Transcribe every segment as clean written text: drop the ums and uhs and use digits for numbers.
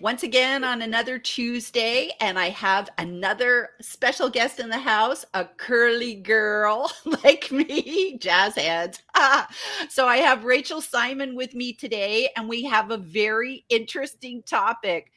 once again on another Tuesday, and I have another special guest in the house, a curly girl like me, jazz hands. So I have Rachel Simon with me today, and we have a very interesting topic.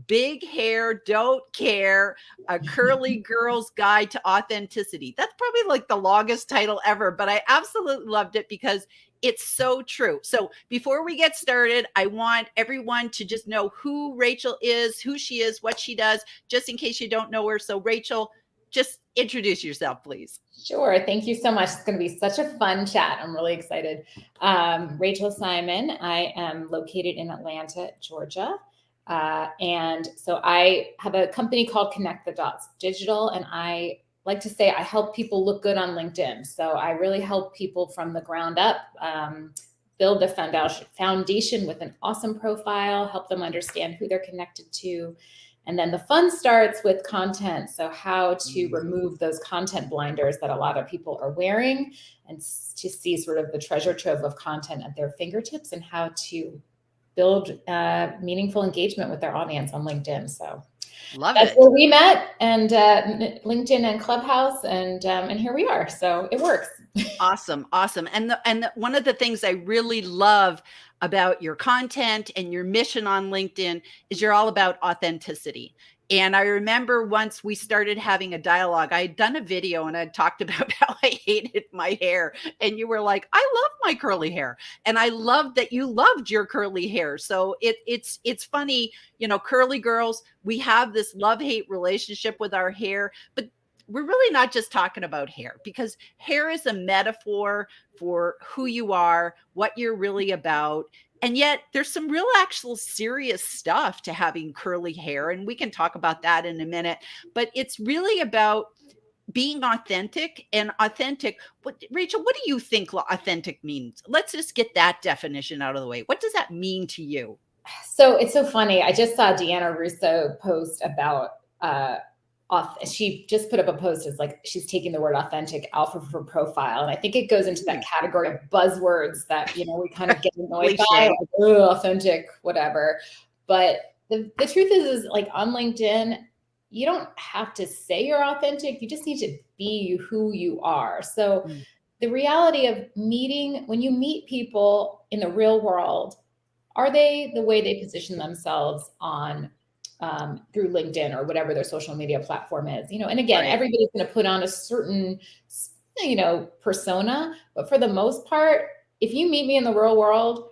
Big hair, don't care, a curly girl's guide to authenticity. That's probably like the longest title ever, but I absolutely loved it because it's so true. So before we get started, I want everyone to just know who Rachel is, who she is, what she does, just in case you don't know her. So Rachel, just introduce yourself, please. Sure. Thank you so much. It's going to be such a fun chat. I'm really excited. Rachel Simon. I am located in Atlanta, Georgia. And so I have a company called Connect the Dots Digital, and I like to say I help people look good on LinkedIn. So I really help people from the ground up build a foundation with an awesome profile, help them understand who they're connected to. And then the fun starts with content. So how to remove those content blinders that a lot of people are wearing, and to see sort of the treasure trove of content at their fingertips, and how to build meaningful engagement with their audience on LinkedIn. So that's where we met, and LinkedIn and Clubhouse, and here we are. So it works. Awesome. And one of the things I really love about your content and your mission on LinkedIn is you're all about authenticity. And I remember once we started having a dialogue, I had done a video and I talked about how I hated my hair. And you were like, I love my curly hair. And I loved that you loved your curly hair. So it's funny, curly girls, we have this love-hate relationship with our hair, but we're really not just talking about hair, because hair is a metaphor for who you are, what you're really about. And yet there's some real actual serious stuff to having curly hair. And we can talk about that in a minute, but it's really about being authentic. And authentic, Rachel, what do you think authentic means? Let's just get that definition out of the way. What does that mean to you? So it's so funny. I just saw Deanna Russo post about, she just put up a post as like she's taking the word authentic out of her profile, and I think it goes into that category of buzzwords that we kind of get annoyed by, like, authentic, whatever. But the truth is like on LinkedIn, you don't have to say you're authentic. You just need to be who you are. So the reality of when you meet people in the real world, are they the way they position themselves on through LinkedIn or whatever their social media platform is, and again, everybody's going to put on a certain, persona, but for the most part, if you meet me in the real world,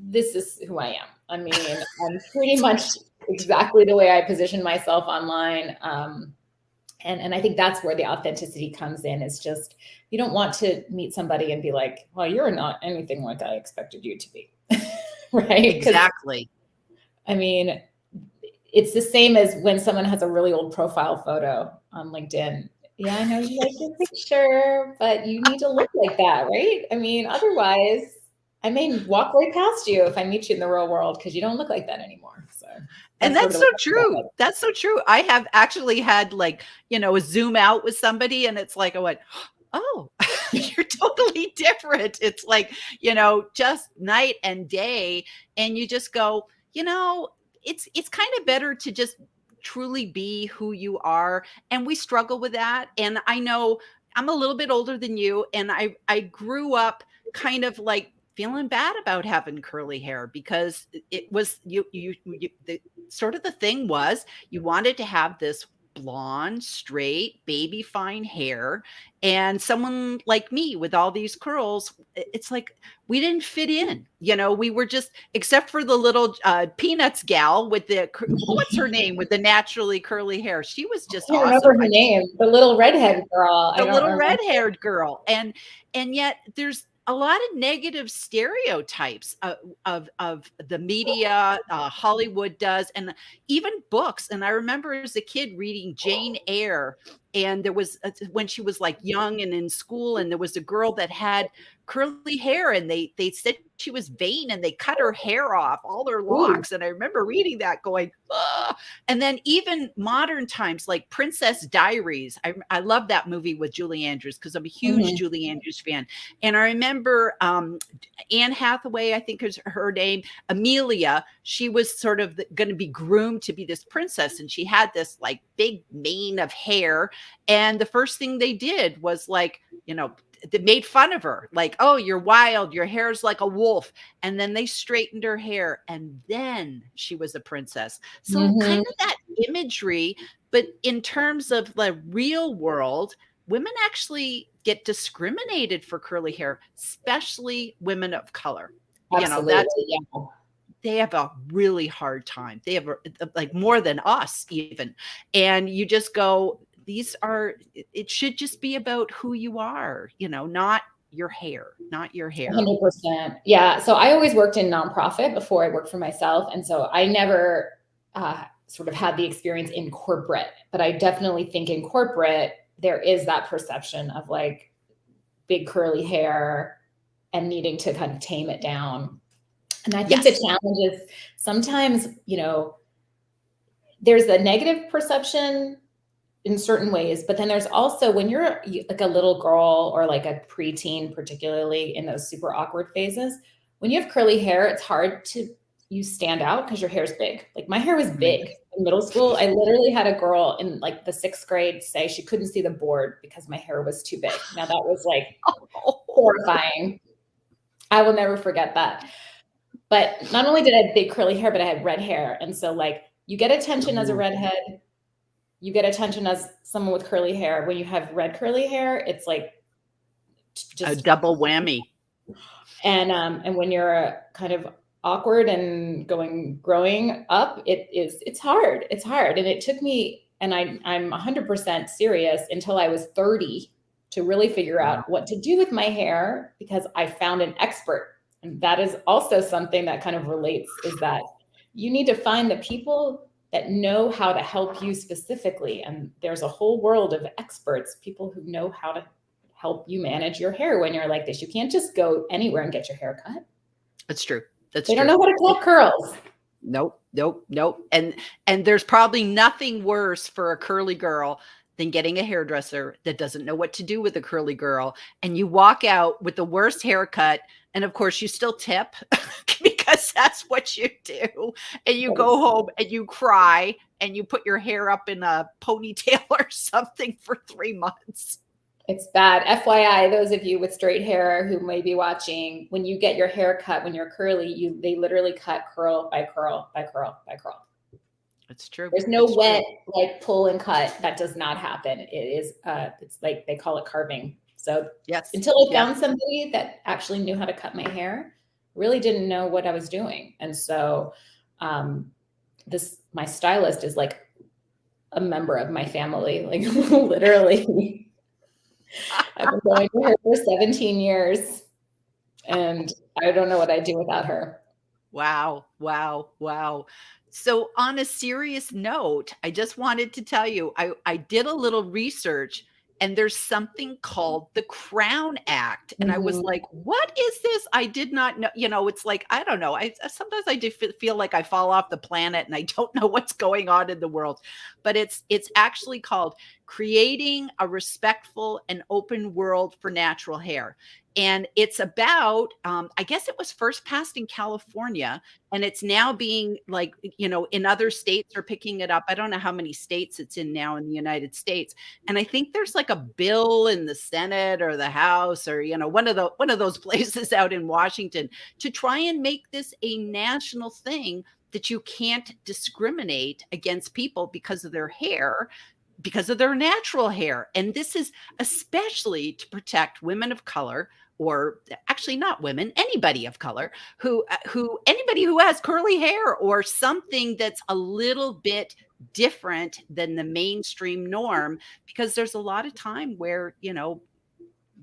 this is who I am. I mean, I'm pretty much exactly the way I position myself online. And I think that's where the authenticity comes in. It's just, you don't want to meet somebody and be like, well, you're not anything like I expected you to be. Right? Exactly. I mean, it's the same as when someone has a really old profile photo on LinkedIn. Yeah, I know you like your picture, but you need to look like that, right? I mean, otherwise, I may walk right past you if I meet you in the real world because you don't look like that anymore. So, and that's so true. That's so true. I have actually had a Zoom out with somebody, and it's like I went, oh, you're totally different. It's like, just night and day. And you just go, it's kind of better to just truly be who you are. And we struggle with that. And I know I'm a little bit older than you. And I grew up kind of like feeling bad about having curly hair, because it was the sort of the thing was you wanted to have this blonde, straight, baby fine hair. And someone like me with all these curls, it's like we didn't fit in. We were just, except for the little Peanuts gal with what's her name, with the naturally curly hair. She was just awesome. I remember her name, the little redhead girl. The little red-haired girl. And yet there's a lot of negative stereotypes of the media, Hollywood does, and even books. And I remember as a kid reading Jane Eyre, and there was when she was like young and in school, and there was a girl that had curly hair, and they said she was vain, and they cut her hair off, all her locks. And I remember reading that going, ugh. And then even modern times, like Princess Diaries. I love that movie with Julie Andrews because I'm a huge Julie Andrews fan. And I remember Anne Hathaway, I think is her name, Amelia. she was sort of going to be groomed to be this princess. And she had this like big mane of hair. And the first thing they did was like, they made fun of her, like, oh, you're wild, your hair's like a wolf. And then they straightened her hair, and then she was a princess. So kind of that imagery, but in terms of the real world, women actually get discriminated for curly hair, especially women of color. Absolutely, they have a really hard time. They have like more than us even. And you just go, it should just be about who you are, not your hair, 100%. Yeah. So I always worked in nonprofit before I worked for myself. And so I never sort of had the experience in corporate, but I definitely think in corporate, there is that perception of like big curly hair and needing to kind of tame it down. And I think the challenge is sometimes, there's a negative perception in certain ways, but then there's also when you're like a little girl or like a preteen, particularly in those super awkward phases, when you have curly hair, it's hard you stand out because your hair's big. Like my hair was big in middle school. I literally had a girl in like the 6th grade say she couldn't see the board because my hair was too big. Now that was like horrifying. I will never forget that. But not only did I have big curly hair, but I had red hair. And so like you get attention as a redhead, you get attention as someone with curly hair. When you have red curly hair, it's like just a double whammy. And when you're kind of awkward and growing up, it's hard. It's hard. And it took me, and I'm 100% serious, until I was 30 to really figure out what to do with my hair, because I found an expert. And that is also something that kind of relates, is that you need to find the people that know how to help you specifically. And there's a whole world of experts, people who know how to help you manage your hair when you're like this. You can't just go anywhere and get your hair cut. That's true. They don't know how to cut curls. Nope. And there's probably nothing worse for a curly girl than getting a hairdresser that doesn't know what to do with a curly girl. And you walk out with the worst haircut. And of course you still tip because that's what you do. And you go home and you cry and you put your hair up in a ponytail or something for 3 months. It's bad. FYI, those of you with straight hair who may be watching, when you get your hair cut, when you're curly, they literally cut curl by curl by curl by curl. It's true. There's no wet, like pull and cut. That does not happen. It is, it's like, they call it carving. So until I found somebody that actually knew how to cut my hair, really didn't know what I was doing. And so my stylist is like a member of my family, like literally. I've been going to her for 17 years and I don't know what I'd do without her. Wow. So on a serious note, I just wanted to tell you, I did a little research, and there's something called the Crown Act. And I was like, what is this? I did not know. It's like, I don't know. Sometimes I do feel like I fall off the planet and I don't know what's going on in the world. But it's actually called Creating a Respectful and Open World for Natural Hair. And it's about, I guess it was first passed in California, and it's now being like, in other states are picking it up. I don't know how many states it's in now in the United States. And I think there's like a bill in the Senate or the House or, one of those places out in Washington to try and make this a national thing, that you can't discriminate against people because of their hair, because of their natural hair. And this is especially to protect women of color, or actually not women, anybody of color, anybody who has curly hair or something that's a little bit different than the mainstream norm, because there's a lot of time where,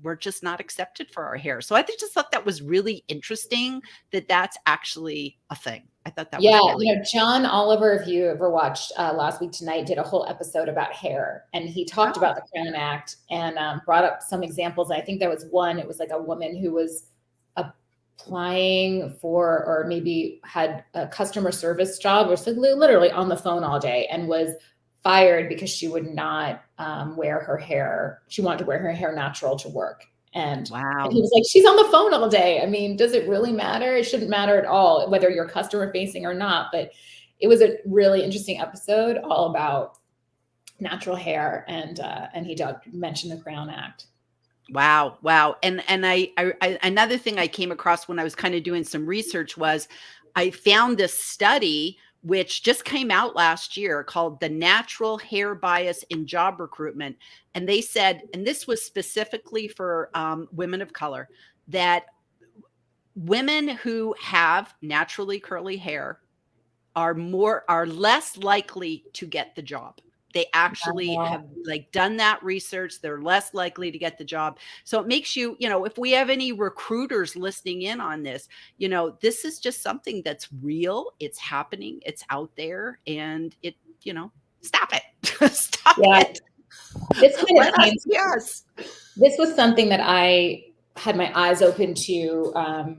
we're just not accepted for our hair. So I just thought that was really interesting that that's actually a thing. I thought that was really John Oliver, if you ever watched Last Week Tonight, did a whole episode about hair, and he talked about the Crown Act and brought up some examples. I think there was one, it was like a woman who was applying for, or maybe had a customer service job, or so literally on the phone all day, and was fired because she would not wear her hair. She wanted to wear her hair natural to work. And Wow. he was like, she's on the phone all day. I mean, does it really matter? It shouldn't matter at all, whether you're customer facing or not. But it was a really interesting episode all about natural hair. And he did mention the Crown Act. Wow, wow. And I another thing I came across when I was kind of doing some research was I found this study which just came out last year called The Natural Hair Bias in Job Recruitment. And they said, and this was specifically for women of color, that women who have naturally curly hair are less likely to get the job. They actually have like done that research. They're less likely to get the job. So it makes you, if we have any recruiters listening in on this, this is just something that's real. It's happening. It's out there, and stop it. Stop it. This kind of came, yes. This was something that I had my eyes open to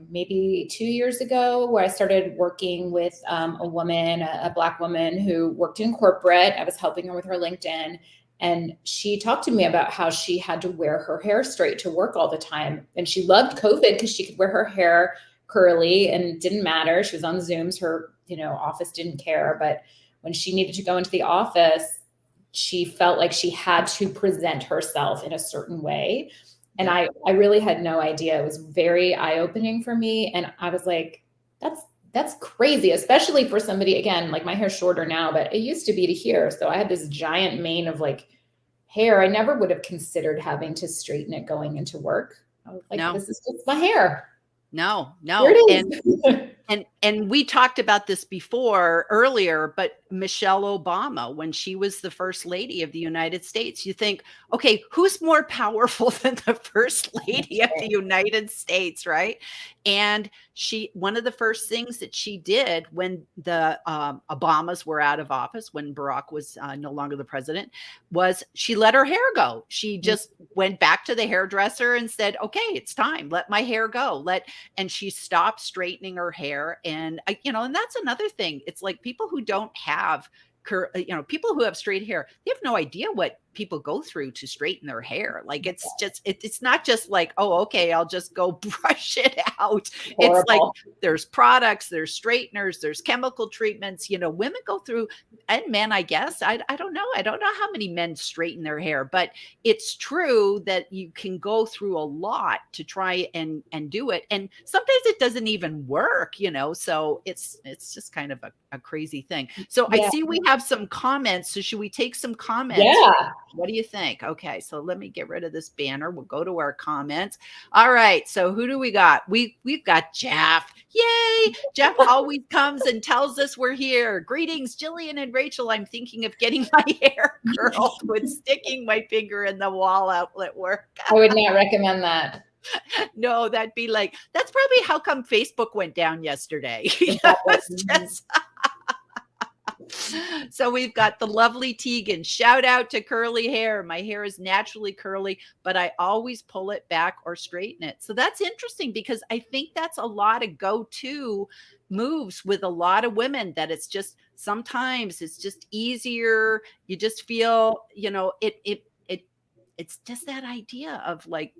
maybe 2 years ago, where I started working with a woman, a Black woman who worked in corporate. I was helping her with her LinkedIn. And she talked to me about how she had to wear her hair straight to work all the time. And she loved COVID because she could wear her hair curly and it didn't matter. She was on Zooms. Her, office didn't care. But when she needed to go into the office, she felt like she had to present herself in a certain way. And I really had no idea. It was very eye-opening for me. And I was like, that's crazy, especially for somebody, again, like my hair's shorter now, but it used to be to here. So I had this giant mane of like hair. I never would have considered having to straighten it going into work. I was like, This is just my hair. No. Here it is. And we talked about this earlier, but Michelle Obama, when she was the first lady of the United States, you think, okay, who's more powerful than the first lady of the United States, right? And one of the first things that she did when the Obamas were out of office, when Barack was no longer the president, was she let her hair go. She just went back to the hairdresser and said, okay, it's time. Let my hair go. And she stopped straightening her hair. And and that's another thing. It's like people who don't have people who have straight hair, they have no idea what people go through to straighten their hair. Like it's not just like, oh, okay, I'll just go brush it out. Horrible. It's like there's products, there's straighteners, there's chemical treatments. Women go through, and men, I guess. I don't know. I don't know how many men straighten their hair, but it's true that you can go through a lot to try and do it. And sometimes it doesn't even work, so it's just kind of a crazy thing. So I see we have some comments. So should we take some comments? Yeah. What do you think? Okay, so let me get rid of this banner. We'll go to our comments. All right, so who do we got? We've got Jeff. Yay! Jeff always comes and tells us we're here. Greetings, Gillian and Rachel. I'm thinking of getting my hair curled with sticking my finger in the wall outlet work. I would not recommend that. No, that's probably how come Facebook went down yesterday. So we've got the lovely Tegan. Shout out to curly hair. My hair is naturally curly, but I always pull it back or straighten it. So that's interesting because I think that's a lot of go-to moves with a lot of women, that it's just sometimes it's just easier. You just feel, it's just that idea of like,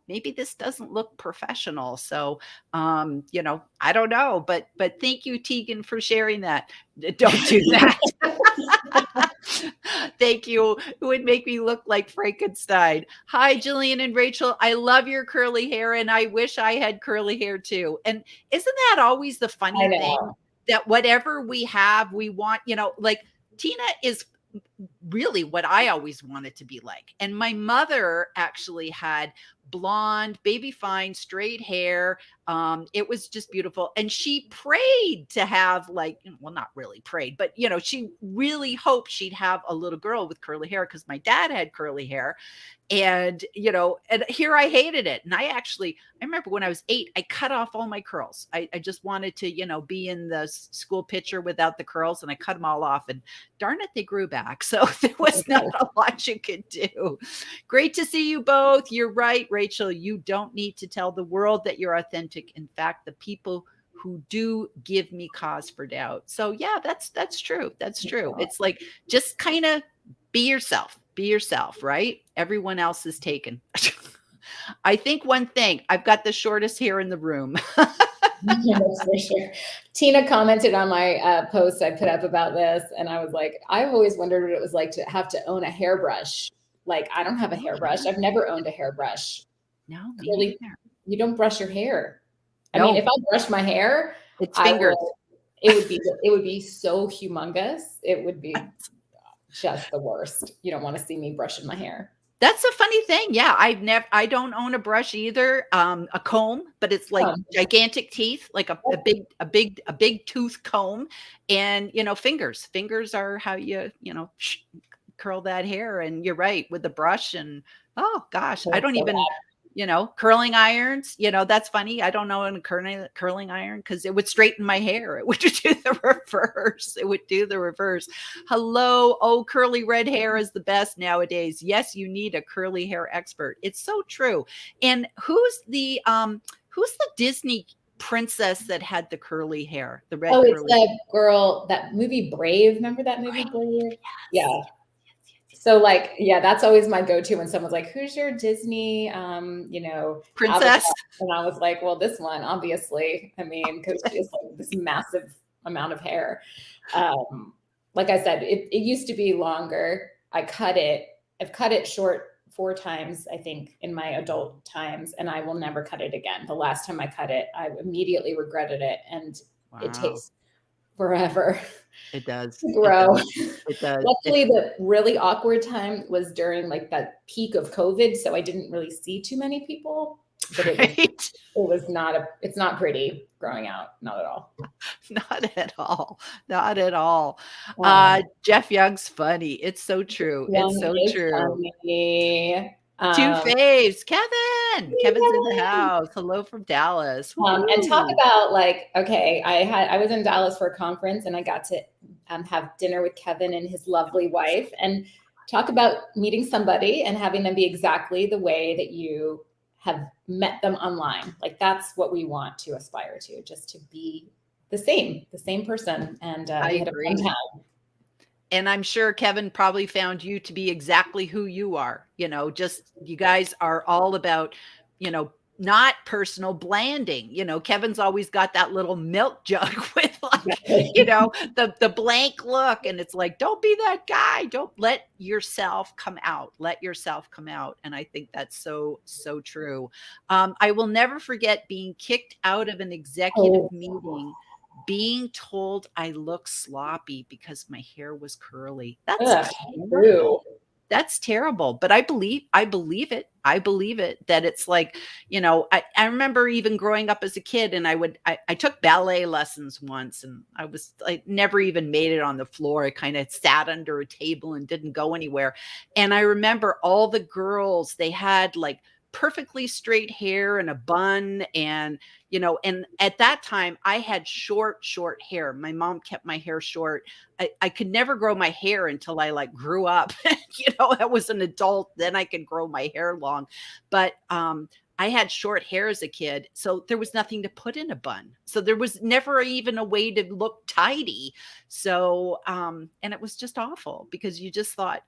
maybe this doesn't look professional. So, I don't know, but thank you, Tegan, for sharing that. Don't do that. Thank you. It would make me look like Frankenstein. Hi, Gillian and Rachel. I love your curly hair, and I wish I had curly hair too. And isn't that always the funny thing, that whatever we have, we want, like Tina is really what I always wanted to be like. And my mother actually had blonde, baby fine, straight hair. It was just beautiful. And she prayed to have not really prayed, but she really hoped she'd have a little girl with curly hair because my dad had curly hair. And, and here I hated it. And I remember when I was 8, I cut off all my curls. I just wanted to, be in the school picture without the curls, and I cut them all off, and darn it, they grew back. So there was not a lot you could do. Great to see you both. You're right, Rachel. You don't need to tell the world that you're authentic. In fact, the people who do give me cause for doubt. So yeah, that's true. That's true. It's like, just kind of be yourself, right? Everyone else is taken. I think one thing, I've got the shortest hair in the room. That's for sure. Tina commented on my post I put up about this, and I was like, I've always wondered what it was like to have to own a hairbrush. Like, I don't have a hairbrush. I've never owned a hairbrush. No, me Really, neither. you don't brush your hair. I No. mean, if I brush my hair, It's fingers. it would be so humongous. It would be just the worst. You don't want to see me brushing my hair. That's a funny thing. Yeah, I don't own a brush either. A comb, but it's like gigantic teeth, like a big tooth comb, and fingers. Fingers are how you curl that hair. And you're right, with the brush. And oh gosh, I don't even curling irons. That's funny. I don't know a curling iron because it would straighten my hair. It would do the reverse. It would do the reverse. Hello. Oh, curly red hair is the best nowadays. Yes, you need a curly hair expert. It's so true. And who's the Disney princess that had the curly hair? The red. Oh, curly it's the girl, that movie Brave. Remember that movie Brave? Yes. Yeah. So like, yeah, that's always my go-to when someone's like, who's your Disney, princess? avatar? And I was like, well, this one, obviously. I mean, because she has like this massive amount of hair. Like I said, it used to be longer. I've cut it short 4 times, I think, in my adult times, and I will never cut it again. The last time I cut it, I immediately regretted it. And It takes forever. It does to grow. It does. Luckily, the really awkward time was during like that peak of COVID, so I didn't really see too many people. But it's not pretty growing out, not at all. Not at all. Not at all. Jeff Young's funny. It's so true. It's so true. Funny. 2 faves. Kevin's in the house. Hello from Dallas. And talk about like, okay, I was in Dallas for a conference and I got to have dinner with Kevin and his lovely wife, and talk about meeting somebody and having them be exactly the way that you have met them online. Like, that's what we want to aspire to, just to be the same person. And we had a fun time. And I'm sure Kevin probably found you to be exactly who you are. Just you guys are all about, not personal branding. Kevin's always got that little milk jug with like, the blank look. And it's like, don't be that guy. Don't let yourself come out. Let yourself come out. And I think that's so, so true. I will never forget being kicked out of an executive meeting, being told I look sloppy because my hair was curly. That's terrible. That's terrible. But I believe it. I believe it, that it's like, I remember even growing up as a kid, and I took ballet lessons once, and I never even made it on the floor. I kind of sat under a table and didn't go anywhere. And I remember all the girls, they had like perfectly straight hair and a bun, and and at that time I had short hair. My mom kept my hair short. I could never grow my hair until I like grew up. I was an adult, then I could grow my hair long. But I had short hair as a kid, so there was nothing to put in a bun, so there was never even a way to look tidy. So and it was just awful, because you just thought,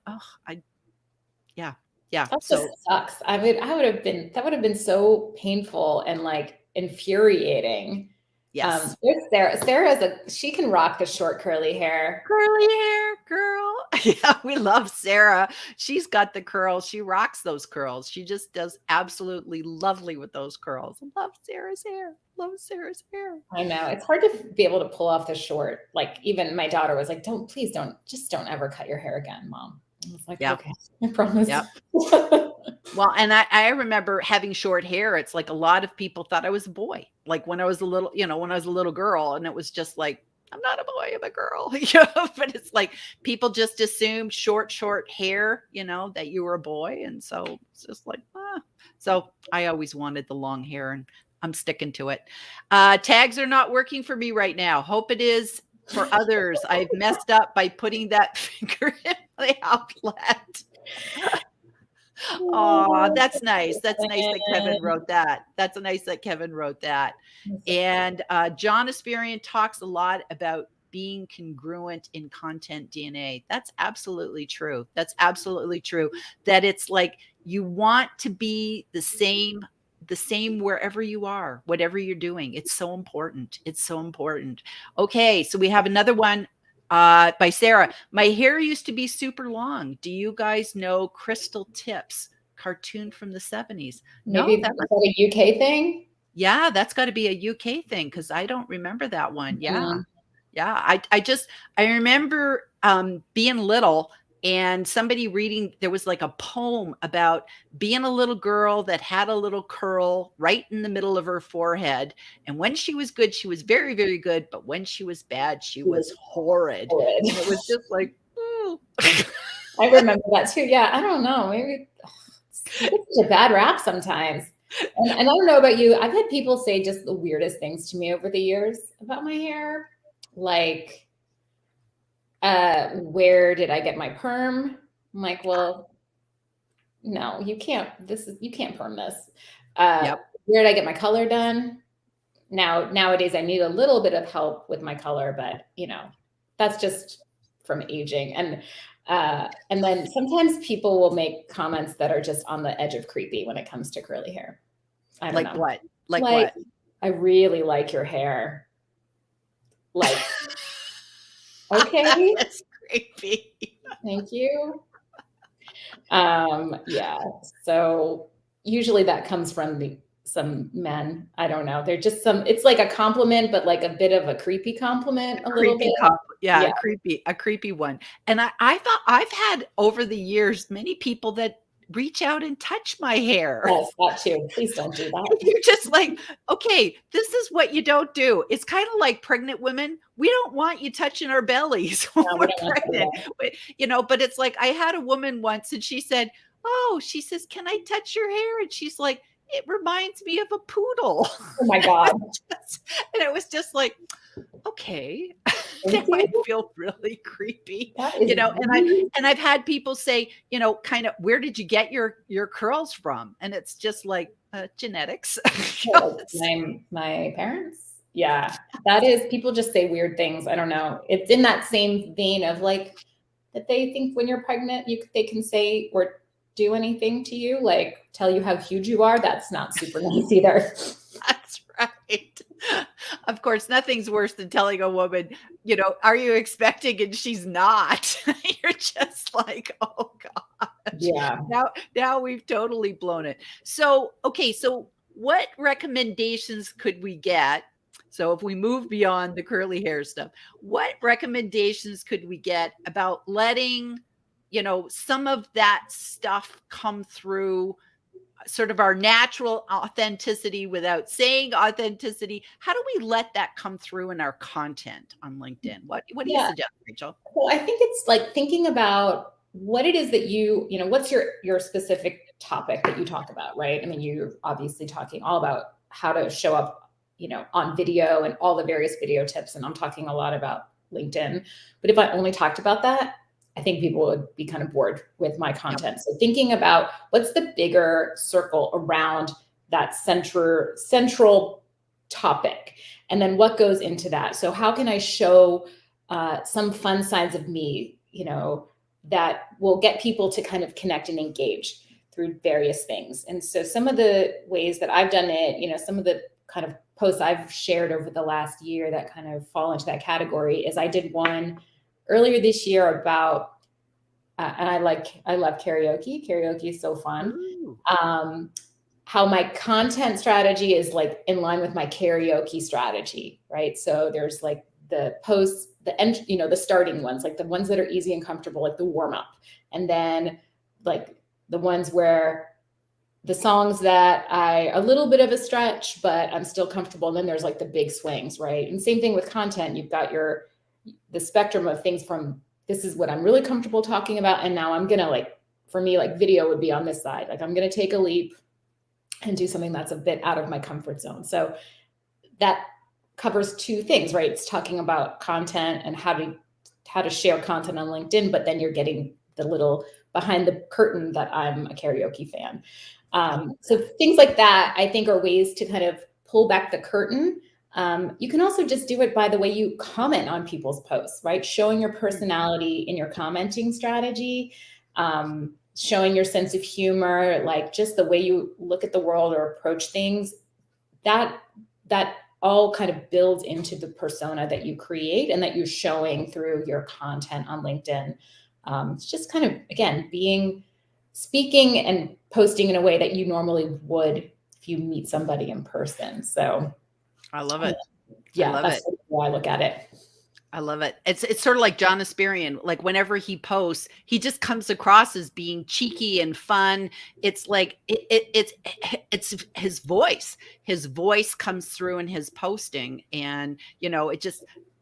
yeah. That just sucks. That would have been so painful and like infuriating. Yes. She can rock the short curly hair. Curly hair girl. Yeah, we love Sarah. She's got the curls. She rocks those curls. She just does absolutely lovely with those curls. Love Sarah's hair. I know. It's hard to be able to pull off the short. Like, even my daughter was like, please don't ever cut your hair again, Mom. I was like, okay, I promise. Yep. Well, and I remember having short hair. It's like a lot of people thought I was a boy. Like when I was a little girl, and it was just like, I'm not a boy, I'm a girl. But it's like people just assumed short hair, that you were a boy. And so it's just like, So I always wanted the long hair, and I'm sticking to it. Tags are not working for me right now. Hope it is for others. I've messed up by putting that finger in the outlet. Oh, that's nice. That's nice that Kevin wrote that. That's nice that Kevin wrote that. And John Asperian talks a lot about being congruent in content DNA. That's absolutely true. That it's like, You want to be the same wherever you are, whatever you're doing. It's so important. It's so important. Okay, so we have another one by Sarah. My hair used to be super long. Do you guys know Crystal Tips, cartoon from the 70s? Maybe No, is that a UK thing? yeah, that's got to be a UK thing because I don't remember that one. Yeah. Mhm. Yeah, I remember being little and somebody reading, there was like a poem about being a little girl that had a little curl right in the middle of her forehead. And when she was good, she was very, very good. But when she was bad, she It was was horrid. horrid. And it was just like, ooh. I remember that too. Yeah, I don't know. Maybe it gets such a bad rap sometimes. And I don't know about you. I've had people say just the weirdest things to me over the years about my hair. Like, where did I get my perm? I'm like, well, no, you can't. You can't perm this. Yep. Where did I get my color done? Nowadays, I need a little bit of help with my color, but that's just from aging. And then sometimes people will make comments that are just on the edge of creepy when it comes to curly hair. I don't Like know. what? Like Like, what? I really like your hair. Like, okay, That's creepy. thank you. Yeah. So usually that comes from some men. I don't know. They're just it's like a compliment, but like a bit of a creepy compliment a little bit. Yeah, Yeah. a creepy one. And I thought I've had over the years many people that reach out and touch my hair. Yes, that too. Please don't do that. You're just like, okay, this is what you don't do. It's kind of like pregnant women. We don't want you touching our bellies when No, we're we don't want to do pregnant. that. But it's like I had a woman once and she said, oh, she says, can I touch your hair? And she's like, it reminds me of a poodle. Oh my God. And it was just like, okay. Now Thank I you. feel really creepy, That is and I've had people say, kind of, where did you get your curls from? And it's just like genetics. my parents. Yeah, that is, people just say weird things. I don't know. It's in that same vein of like that they think when you're pregnant, they can say or do anything to you, like tell you how huge you are. That's not super nice either. That's right. Of course, nothing's worse than telling a woman, are you expecting? And she's not. You're just like, oh gosh. Yeah. Now we've totally blown it. So, okay. So what recommendations could we get? So if we move beyond the curly hair stuff, what recommendations could we get about letting, some of that stuff come through sort of our natural authenticity without saying authenticity? How do we let that come through in our content on LinkedIn? What do you suggest, Rachel? Well, I think it's like thinking about what it is that what's your specific topic that you talk about, right? I mean, you're obviously talking all about how to show up, on video and all the various video tips. And I'm talking a lot about LinkedIn. But if I only talked about that, I think people would be kind of bored with my content. Yep. So thinking about what's the bigger circle around that central topic, and then what goes into that. So how can I show some fun sides of me, that will get people to kind of connect and engage through various things. And so some of the ways that I've done it, some of the kind of posts I've shared over the last year that kind of fall into that category is I did one earlier this year about, and I love karaoke. Karaoke is so fun. How my content strategy is like in line with my karaoke strategy, right? So there's like the posts, the starting ones, like the ones that are easy and comfortable, like the warm up. And then like the ones where the songs that a little bit of a stretch, but I'm still comfortable. And then there's like the big swings, right? And same thing with content. You've got the spectrum of things from this is what I'm really comfortable talking about. And now I'm going to for me, video would be on this side. Like I'm going to take a leap and do something that's a bit out of my comfort zone. So that covers two things, right? It's talking about content and how to share content on LinkedIn, but then you're getting the little behind the curtain that I'm a karaoke fan. So things like that, I think, are ways to kind of pull back the curtain. You can also just do it by the way you comment on people's posts, right? Showing your personality in your commenting strategy. showing your sense of humor, like just the way you look at the world or approach things, that all kind of builds into the persona that you create and that you're showing through your content on LinkedIn. It's just kind of, again, speaking and posting in a way that you normally would if you meet somebody in person. So I love it. Yeah, that's why I look at it. I love it. It's sort of like John Asperian. Like whenever he posts, he just comes across as being cheeky and fun. It's like it's his voice. His voice comes through in his posting, and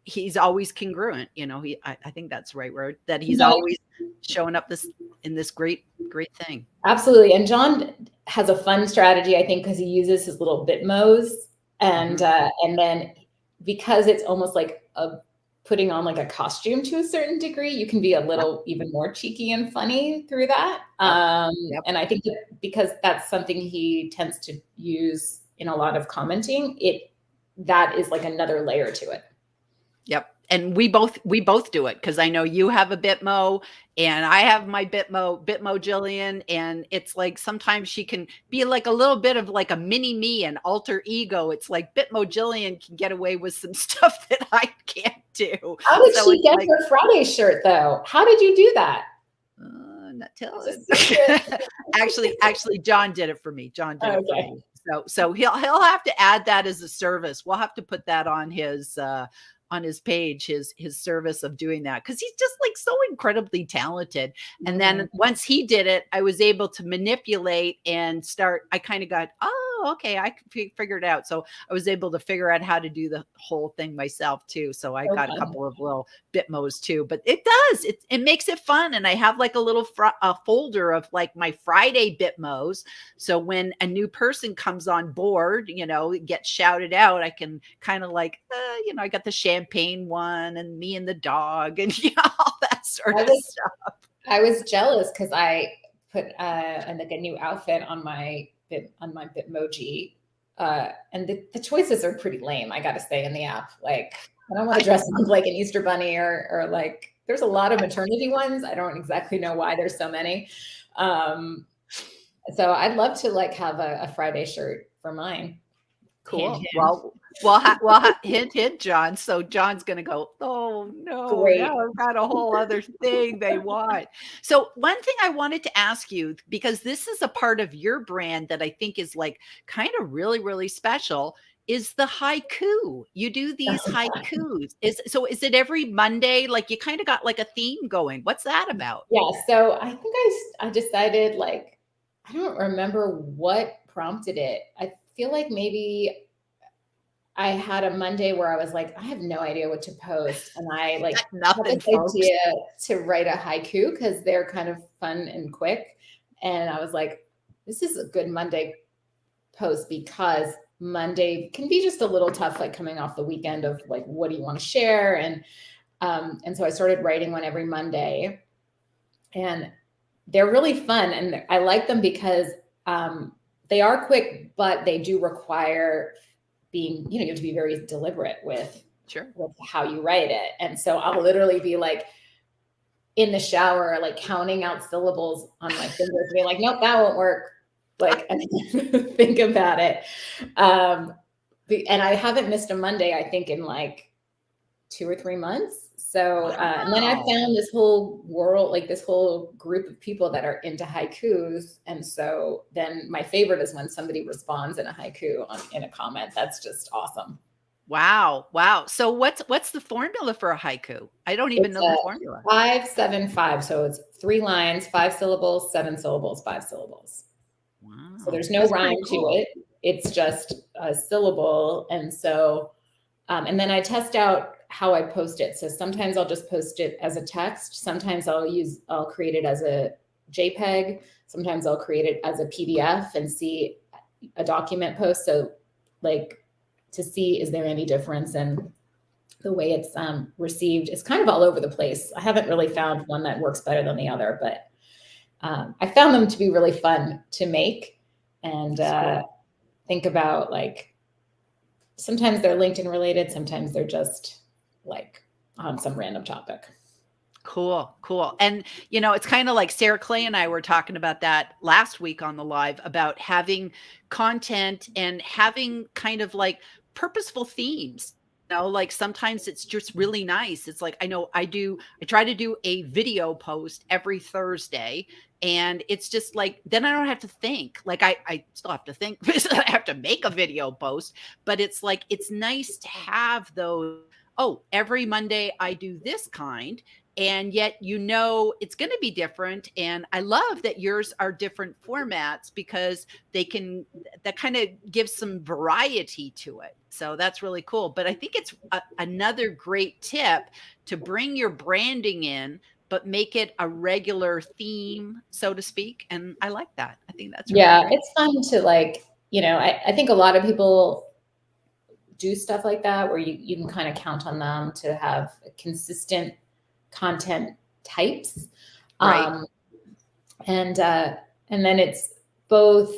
he's always congruent. I think that's the right word. That he's always showing up in this great thing. Absolutely, and John has a fun strategy, I think, because he uses his little Bitmos, and then because it's almost like putting on like a costume to a certain degree, you can be a little even more cheeky and funny through that. And I think that because that's something he tends to use in a lot of commenting, that is like another layer to it. Yep. And we both do it, because I know you have a Bitmo and I have my Bitmo Gillian. And it's like sometimes she can be like a little bit of like a mini me and alter ego. It's like Bitmo Gillian can get away with some stuff that I can't do. How did she get her Friday shirt though? How did you do that? Not telling. Actually, John did it for me. John did it for me. So he'll have to add that as a service. We'll have to put that on his page, his service of doing that, because he's just like so incredibly talented. And then once he did it, I was able to manipulate and start. I kind of got, okay, I can figure it out. So I was able to figure out how to do the whole thing myself too. So I got a couple of little Bitmos too, but it makes it fun. And I have like a little folder of like my Friday Bitmos. So when a new person comes on board, gets shouted out, I can kind of like, I got the champagne one and me and the dog and all that sort of stuff. I was jealous because I put like a new outfit on my Bitmoji, and the choices are pretty lame, I gotta say, in the app. Like, I don't want to dress up like an Easter bunny or like, there's a lot of maternity ones. I don't exactly know why there's so many. So I'd love to like have a Friday shirt for mine. Cool. Hint. Well, hint, John. So John's going to go, oh no, now I've got a whole other thing they want. So one thing I wanted to ask you, because this is a part of your brand that I think is like kind of really, really special, is the haiku. You do these haikus. Is it every Monday? Like you kind of got like a theme going. What's that about? Yeah. So I think I decided, like, I don't remember what prompted it. I feel like maybe I had a Monday where I was like, I have no idea what to post. And I like had this idea to write a haiku because they're kind of fun and quick. And I was like, this is a good Monday post, because Monday can be just a little tough, like coming off the weekend of like, what do you want to share? And so I started writing one every Monday, and they're really fun. And I like them because they are quick, but they do require being, you have to be very deliberate with how you write it. And so I'll literally be like in the shower, like counting out syllables on my fingers, being like, nope, that won't work. Like, I think about it. And I haven't missed a Monday, I think, in like 2 or 3 months. So, and then I found this whole world, like this whole group of people that are into haikus. And so then my favorite is when somebody responds in a haiku in a comment. That's just awesome. Wow. So what's the formula for a haiku? I don't even know the formula. 5-7-5. So it's 3 lines, 5 syllables, 7 syllables, 5 syllables. Wow. So there's no rhyme to it. It's just a syllable. And so, and then I test out how I post it. So sometimes I'll just post it as a text. Sometimes I'll create it as a JPEG. Sometimes I'll create it as a PDF and see a document post. So like to see, is there any difference in the way it's received? It's kind of all over the place. I haven't really found one that works better than the other, but I found them to be really fun to make and think about. Like sometimes they're LinkedIn related. Sometimes they're just like on some random topic. Cool, cool. And, you know, it's kind of like Sarah Clay and I were talking about that last week on the live about having content and having kind of like purposeful themes. You know, like sometimes it's just really nice. It's like, I know I try to do a video post every Thursday. And it's just like, then I don't have to think. Like I still have to think because I have to make a video post, but it's like, it's nice to have those. Oh, every Monday I do this kind, and yet you know it's going to be different. And I love that yours are different formats because they can, that kind of gives some variety to it. So that's really cool. But I think it's another great tip to bring your branding in, but make it a regular theme, so to speak. And I like that. I think that's really Yeah, great. it's fun to like, you know, I think a lot of people do stuff like that where you can kind of count on them to have consistent content types. Right. And then it's both,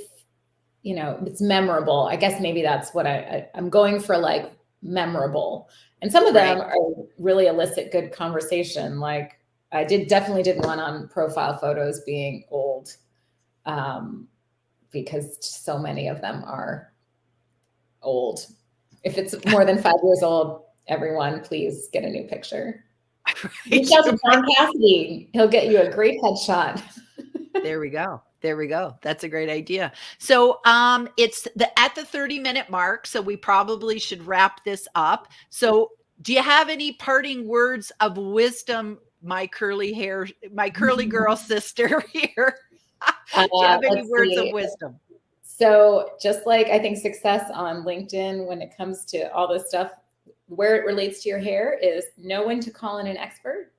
you know, it's memorable. I guess maybe that's what I'm going for, like memorable. And some of them Right. are really elicit good conversation. Like I definitely did one on profile photos being old, because so many of them are old. If it's more than 5 years old, everyone, please get a new picture. Reach Right. out to John Cassidy. He'll get you a great headshot. There we go. There we go. That's a great idea. So it's at the 30-minute mark, so we probably should wrap this up. So do you have any parting words of wisdom, my curly girl sister here? Do you have any Let's words of see. wisdom? So just like I think success on LinkedIn when it comes to all this stuff, where it relates to your hair is know when to call in an expert.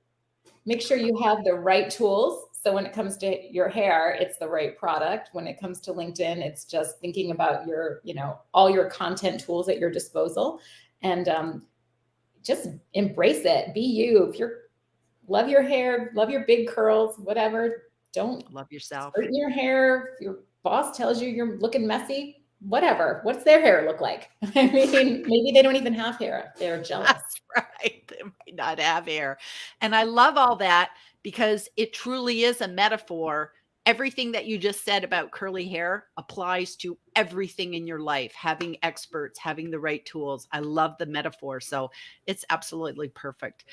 Make sure you have the right tools. So when it comes to your hair, it's the right product. When it comes to LinkedIn, it's just thinking about your, you know, all your content tools at your disposal, and just embrace it. Be you. If you're love your hair, love your big curls, whatever. Don't Love yourself. straighten your hair. If your boss tells you you're looking messy, whatever. What's their hair look like? I mean, maybe they don't even have hair. They're jealous. That's right. They might not have hair. And I love all that because it truly is a metaphor. Everything that you just said about curly hair applies to everything in your life, having experts, having the right tools. I love the metaphor. So it's absolutely perfect.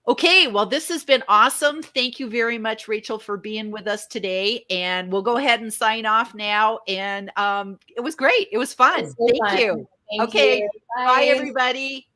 Okay, well, this has been awesome. Thank you very much, Rachel, for being with us today. And we'll go ahead and sign off now. And it was great. It was It's fun. so Thank fun. you. Thank Okay, you. bye, Bye. everybody.